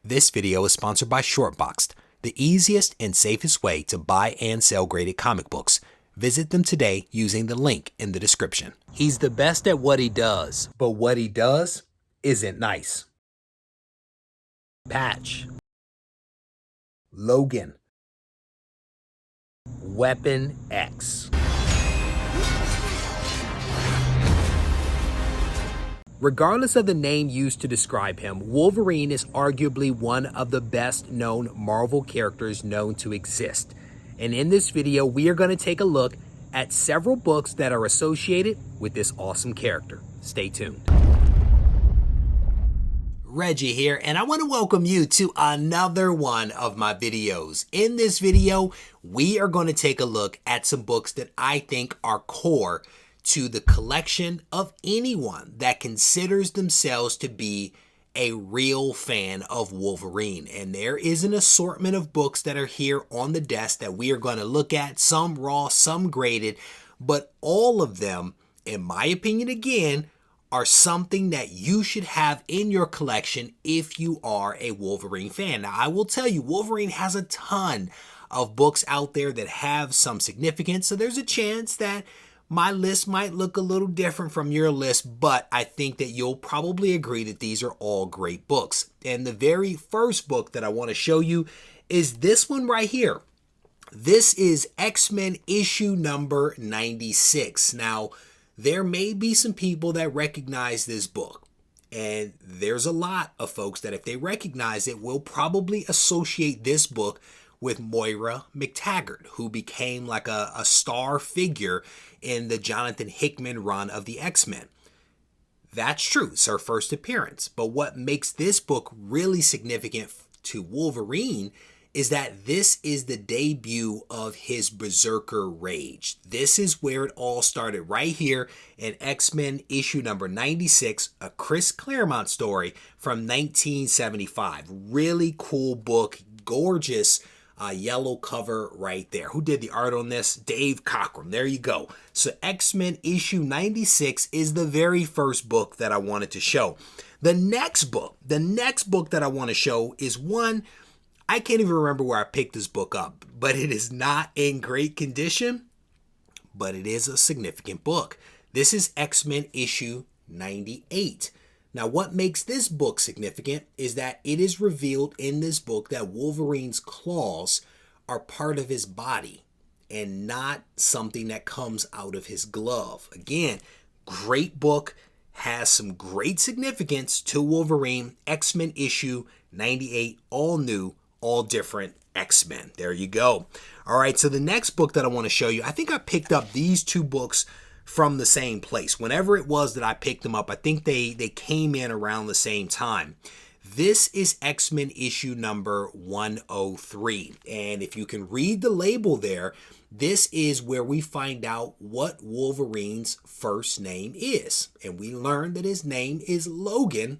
This video is sponsored by Shortboxed, the easiest and safest way to buy and sell graded comic books. Visit them today using the link in the description. He's the best at what he does, but what he does isn't nice. Patch. Logan. Weapon X. Regardless of the name used to describe him, Wolverine is arguably one of the best known Marvel characters known to exist. And in this video, we are going to take a look at several books that are associated with this awesome character. Stay tuned. Regie here, and I want to welcome you to another one of my videos. In this video, we are going to take a look at some books that I think are core to the collection of anyone that considers themselves to be a real fan of Wolverine. And there is an assortment of books that are here on the desk that we are going to look at, some raw, some graded, but all of them, in my opinion, again, are something that you should have in your collection if you are a Wolverine fan. Now, I will tell you, Wolverine has a ton of books out there that have some significance, so there's a chance that my list might look a little different from your list, but I think that you'll probably agree that these are all great books. And the very first book that I want to show you is this one right here. This is X-Men issue number 96. Now, there may be some people that recognize this book, and there's a lot of folks that if they recognize it will probably associate this book with Moira McTaggart, who became like a star figure in the Jonathan Hickman run of the X-Men. That's true, it's her first appearance. But what makes this book really significant to Wolverine is that this is the debut of his Berserker rage. This is where it all started, right here in X-Men issue number 96, a Chris Claremont story from 1975. Really cool book, gorgeous yellow cover right there. Who did the art on this? Dave Cockrum. There you go. So X-Men issue 96 is the very first book that I wanted to show. The next book that I want to show is one, I can't even remember where I picked this book up, but it is not in great condition, but it is a significant book. This is X-Men issue 98. Now, what makes this book significant is that it is revealed in this book that Wolverine's claws are part of his body and not something that comes out of his glove. Again, great book, has some great significance to Wolverine. X-Men issue 98, all new, all different X-Men. There you go. All right, so the next book that I want to show you, I think I picked up these two books from the same place. Whenever it was that I picked them up, I think they came in around the same time. This is X-Men issue number 103. And if you can read the label there, this is where we find out what Wolverine's first name is. And we learn that his name is Logan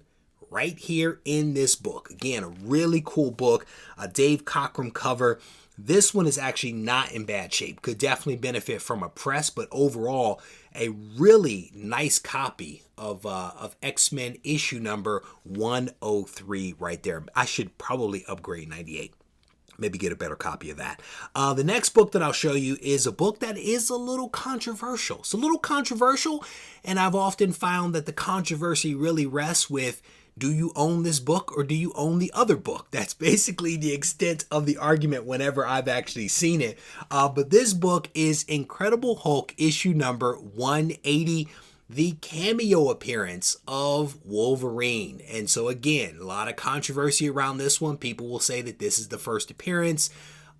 right here in this book. Again, a really cool book, a Dave Cockrum cover. This one is actually not in bad shape. Could definitely benefit from a press, but overall, a really nice copy of X-Men issue number 103 right there. I should probably upgrade 98. Maybe get a better copy of that. The next book that I'll show you is a book that is a little controversial. It's a little controversial, and I've often found that the controversy really rests with, do you own this book or do you own the other book? That's basically the extent of the argument whenever I've actually seen it. But this book is Incredible Hulk issue number 180, the cameo appearance of Wolverine. And so again, a lot of controversy around this one. People will say that this is the first appearance.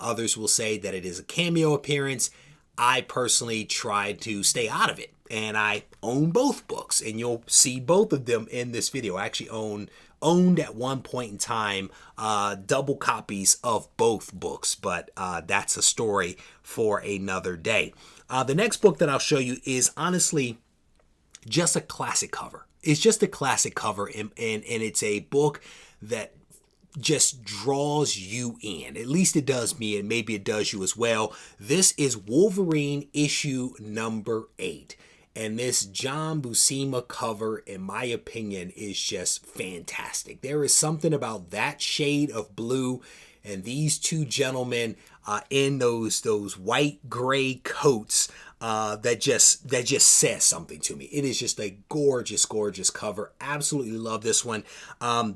Others will say that it is a cameo appearance. I personally tried to stay out of it, and I own both books, and you'll see both of them in this video. I actually owned at one point in time double copies of both books, but that's a story for another day. The next book that I'll show you is honestly just a classic cover. It's just a classic cover, and it's a book that just draws you in. At least it does me, and maybe it does you as well. This is Wolverine issue number 8. And this John Buscema cover, in my opinion, is just fantastic. There is something about that shade of blue and these two gentlemen in those white gray coats that just says something to me. It is just a gorgeous cover. Absolutely love this one.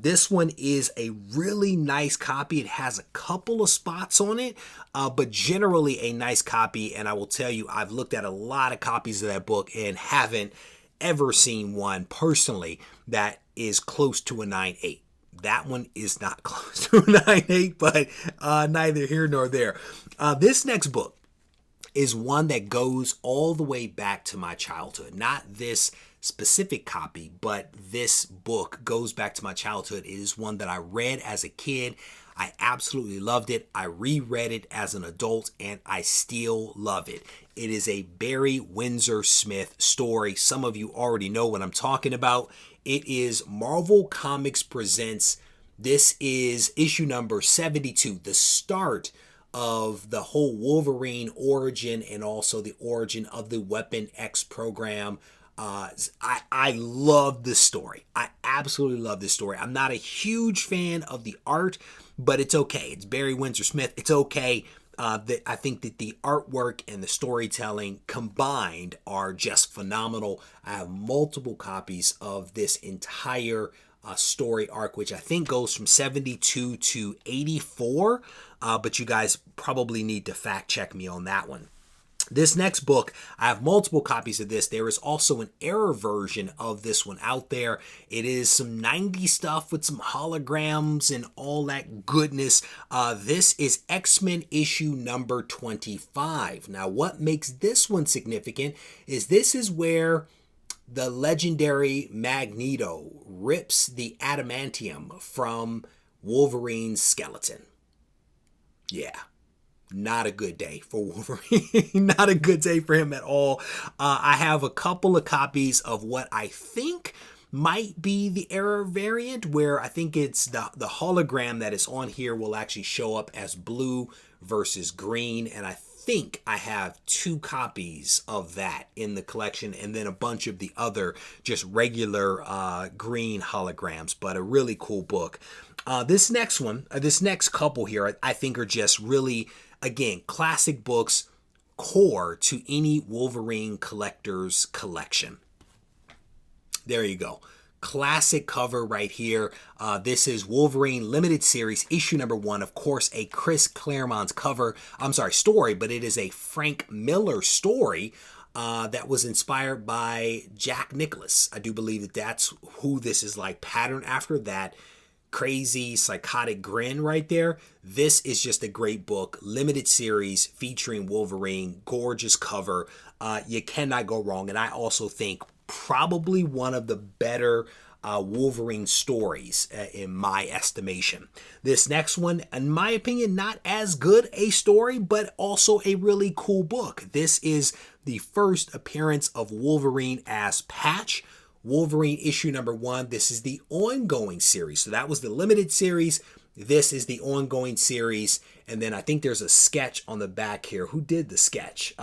This one is a really nice copy. It has a couple of spots on it, but generally a nice copy. And I will tell you, I've looked at a lot of copies of that book and haven't ever seen one personally that is close to a 9.8. That one is not close to a 9.8, but neither here nor there. This next book is one that goes all the way back to my childhood. Not this specific copy, but this book goes back to my childhood. It is one that I read as a kid. I absolutely loved it. I reread it as an adult, and I still love it. It is a Barry Windsor Smith story. Some of you already know what I'm talking about. It is Marvel Comics Presents. This is issue number 72, the start of the whole Wolverine origin and also the origin of the Weapon X program. I love this story. I absolutely love this story. I'm not a huge fan of the art, but it's okay. It's Barry Windsor Smith. It's okay. I think that the artwork and the storytelling combined are just phenomenal. I have multiple copies of this entire story arc, which I think goes from 72 to 84, but you guys probably need to fact check me on that one. This next book, I have multiple copies of this. There is also an error version of this one out there. It is some 90s stuff with some holograms and all that goodness. This is X-Men issue number 25. Now, what makes this one significant is this is where the legendary Magneto rips the adamantium from Wolverine's skeleton. Yeah. Not a good day for Wolverine. Not a good day for him at all. I have a couple of copies of what I think might be the error variant, where I think it's the hologram that is on here will actually show up as blue versus green. And I think I have 2 copies of that in the collection, and then a bunch of the other just regular green holograms, but a really cool book. This next couple here, I think are just really, again, classic books, core to any Wolverine collector's collection. There you go. Classic cover right here. This is Wolverine Limited Series, issue number 1. Of course, a Chris Claremont's story, but it is a Frank Miller story that was inspired by Jack Nicklaus. I do believe that that's who this is like patterned after, that crazy psychotic grin right there. This is just a great book, limited series featuring Wolverine, gorgeous cover. You cannot go wrong. And I also think probably one of the better Wolverine stories in my estimation. This next one, in my opinion, not as good a story, but also a really cool book. This is the first appearance of Wolverine as Patch. Wolverine issue number 1. This is the ongoing series. So that was the limited series. This is the ongoing series. And then I think there's a sketch on the back here. Who did the sketch?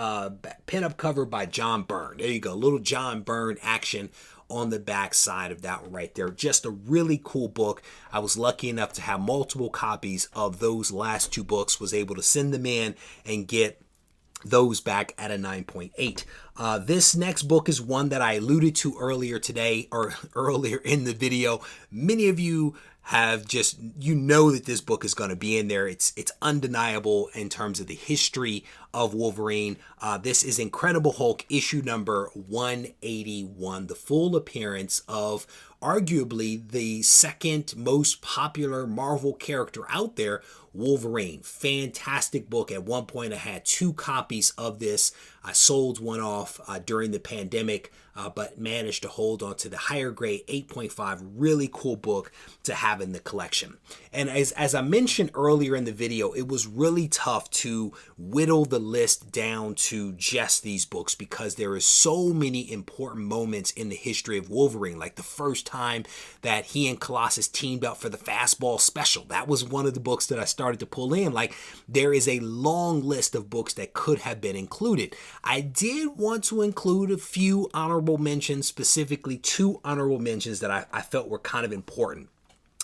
Pin-up cover by John Byrne. There you go. Little John Byrne action on the back side of that one right there. Just a really cool book. I was lucky enough to have multiple copies of those last 2 books. Was able to send them in and get those back at a 9.8. This next book is one that I alluded to earlier today, or earlier in the video. Many of you have just, you know that this book is going to be in there. It's undeniable in terms of the history of Wolverine. This is Incredible Hulk issue number 181, the full appearance of arguably the second most popular Marvel character out there, Wolverine. Fantastic book. At one point I had 2 copies of this. I sold one off during the pandemic, but managed to hold on to the higher grade 8.5. Really cool book to have in the collection. And as I mentioned earlier in the video, it was really tough to whittle the list down to just these books because there is so many important moments in the history of Wolverine, like the first time that he and Colossus teamed up for the fastball special. That was one of the books that I started to pull in. Like, there is a long list of books that could have been included. I did want to include a few honorable mentions, specifically 2 honorable mentions that I felt were kind of important.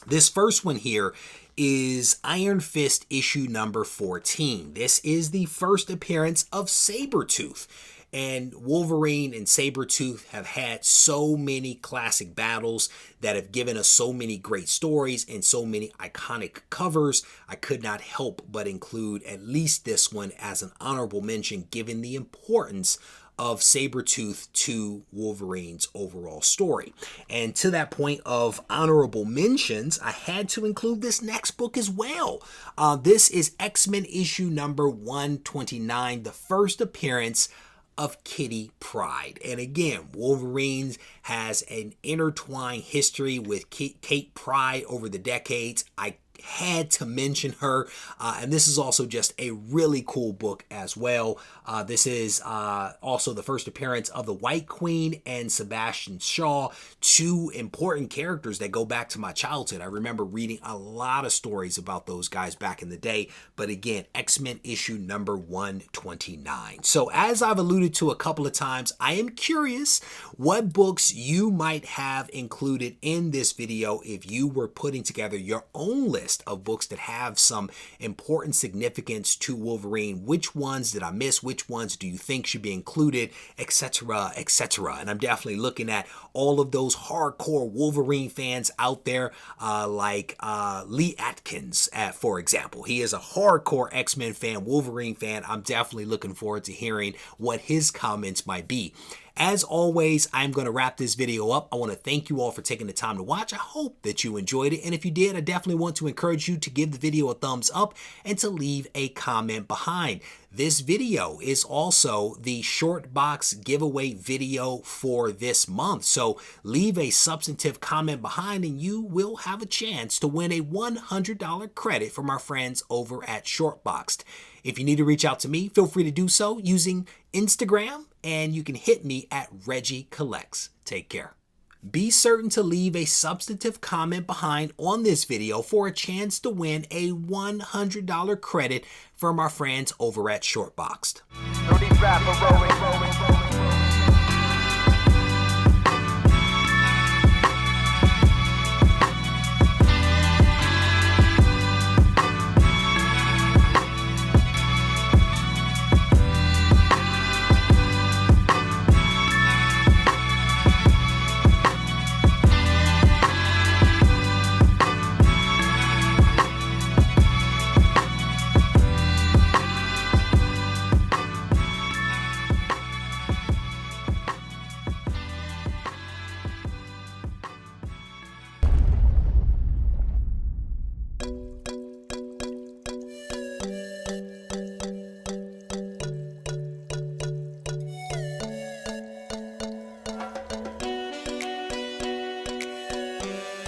This first one here is Iron Fist issue number 14. This is the first appearance of Sabretooth. And Wolverine and Sabretooth have had so many classic battles that have given us so many great stories and so many iconic covers. I could not help but include at least this one as an honorable mention, given the importance of Sabretooth to Wolverine's overall story. And to that point of honorable mentions, I had to include this next book as well. This is X-Men issue number 129, the first appearance of Kitty Pryde. And again, Wolverine has an intertwined history with Kate Pryde over the decades. I had to mention her, and this is also just a really cool book as well. This is also the first appearance of the White Queen and Sebastian Shaw, 2 important characters that go back to my childhood. I remember reading a lot of stories about those guys back in the day, but again, X-Men issue number 129. So as I've alluded to a couple of times, I am curious what books you might have included in this video if you were putting together your own list of books that have some important significance to Wolverine. Which ones did I miss? Which ones do you think should be included, etc., etc.? And I'm definitely looking at all of those hardcore Wolverine fans out there, like Lee Atkins, for example. He is a hardcore X-Men fan, Wolverine fan. I'm definitely looking forward to hearing what his comments might be. As always, I'm going to wrap this video up. I want to thank you all for taking the time to watch. I hope that you enjoyed it. And if you did, I definitely want to encourage you to give the video a thumbs up and to leave a comment behind. This video is also the short box giveaway video for this month. So leave a substantive comment behind and you will have a chance to win a $100 credit from our friends over at Shortboxed. If you need to reach out to me, feel free to do so using Instagram, and you can hit me at Regie Collects. Take care. Be certain to leave a substantive comment behind on this video for a chance to win a $100 credit from our friends over at Shortboxed.